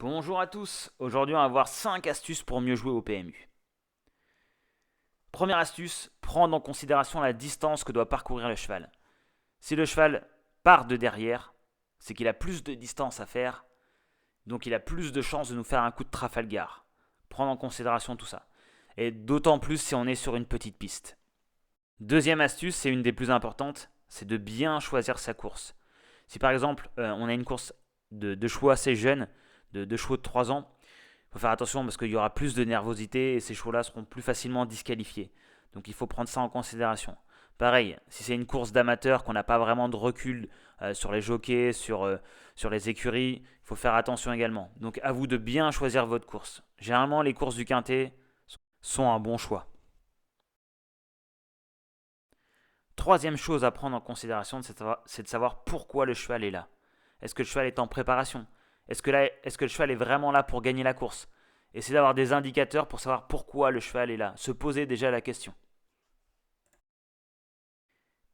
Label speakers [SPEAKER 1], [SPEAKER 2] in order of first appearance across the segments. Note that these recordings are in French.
[SPEAKER 1] Bonjour à tous, aujourd'hui on va voir 5 astuces pour mieux jouer au PMU. Première astuce, prendre en considération la distance que doit parcourir le cheval. Si le cheval part de derrière, c'est qu'il a plus de distance à faire, donc il a plus de chances de nous faire un coup de Trafalgar. Prendre en considération tout ça. Et d'autant plus si on est sur une petite piste. Deuxième astuce, c'est une des plus importantes, c'est de bien choisir sa course. Si par exemple on a une course de chevaux assez jeunes, de chevaux de 3 ans, il faut faire attention parce qu'il y aura plus de nervosité et ces chevaux-là seront plus facilement disqualifiés. Donc il faut prendre ça en considération. Pareil, si c'est une course d'amateur, qu'on n'a pas vraiment de recul sur les jockeys, sur les écuries, il faut faire attention également. Donc à vous de bien choisir votre course. Généralement, les courses du quintet sont un bon choix. Troisième chose à prendre en considération, c'est de savoir pourquoi le cheval est là. Est-ce que le cheval est en préparation? Est-ce que le cheval est vraiment là pour gagner la course? Essayez d'avoir des indicateurs pour savoir pourquoi le cheval est là. Se poser déjà la question.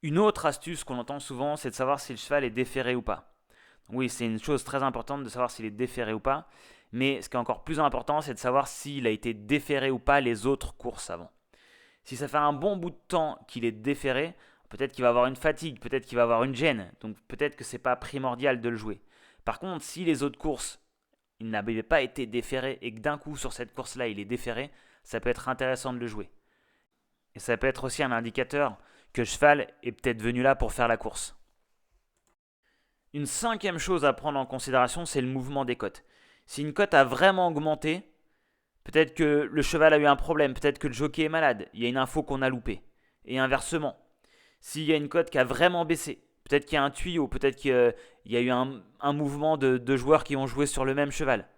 [SPEAKER 1] Une autre astuce qu'on entend souvent, c'est de savoir si le cheval est déféré ou pas. Oui, c'est une chose très importante de savoir s'il est déféré ou pas. Mais ce qui est encore plus important, c'est de savoir s'il a été déféré ou pas les autres courses avant. Si ça fait un bon bout de temps qu'il est déféré, peut-être qu'il va avoir une fatigue, peut-être qu'il va avoir une gêne, donc peut-être que c'est pas primordial de le jouer. Par contre, si les autres courses, il n'avait pas été déféré et que d'un coup sur cette course-là il est déféré, ça peut être intéressant de le jouer. Et ça peut être aussi un indicateur que le cheval est peut-être venu là pour faire la course. Une cinquième chose à prendre en considération, c'est le mouvement des côtes. Si une cote a vraiment augmenté, peut-être que le cheval a eu un problème, peut-être que le jockey est malade, il y a une info qu'on a loupée. Et inversement, s'il y a une cote qui a vraiment baissé, peut-être qu'il y a un tuyau, peut-être qu'il y a eu un mouvement de joueurs qui ont joué sur le même cheval.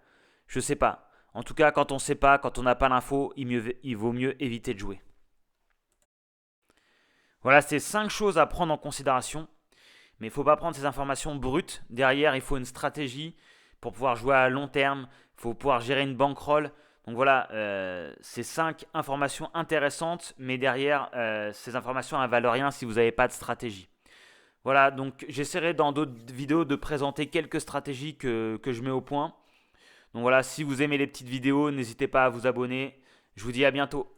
[SPEAKER 1] Je ne sais pas. En tout cas, quand on ne sait pas, quand on n'a pas l'info, il vaut mieux éviter de jouer. Voilà, c'est 5 choses à prendre en considération. Mais il ne faut pas prendre ces informations brutes. Derrière, il faut une stratégie pour pouvoir jouer à long terme. Il faut pouvoir gérer une bankroll. Donc voilà, c'est 5 informations intéressantes, mais derrière, ces informations ne valent rien si vous n'avez pas de stratégie. Voilà, donc j'essaierai dans d'autres vidéos de présenter quelques stratégies que je mets au point. Donc voilà, si vous aimez les petites vidéos, n'hésitez pas à vous abonner. Je vous dis à bientôt.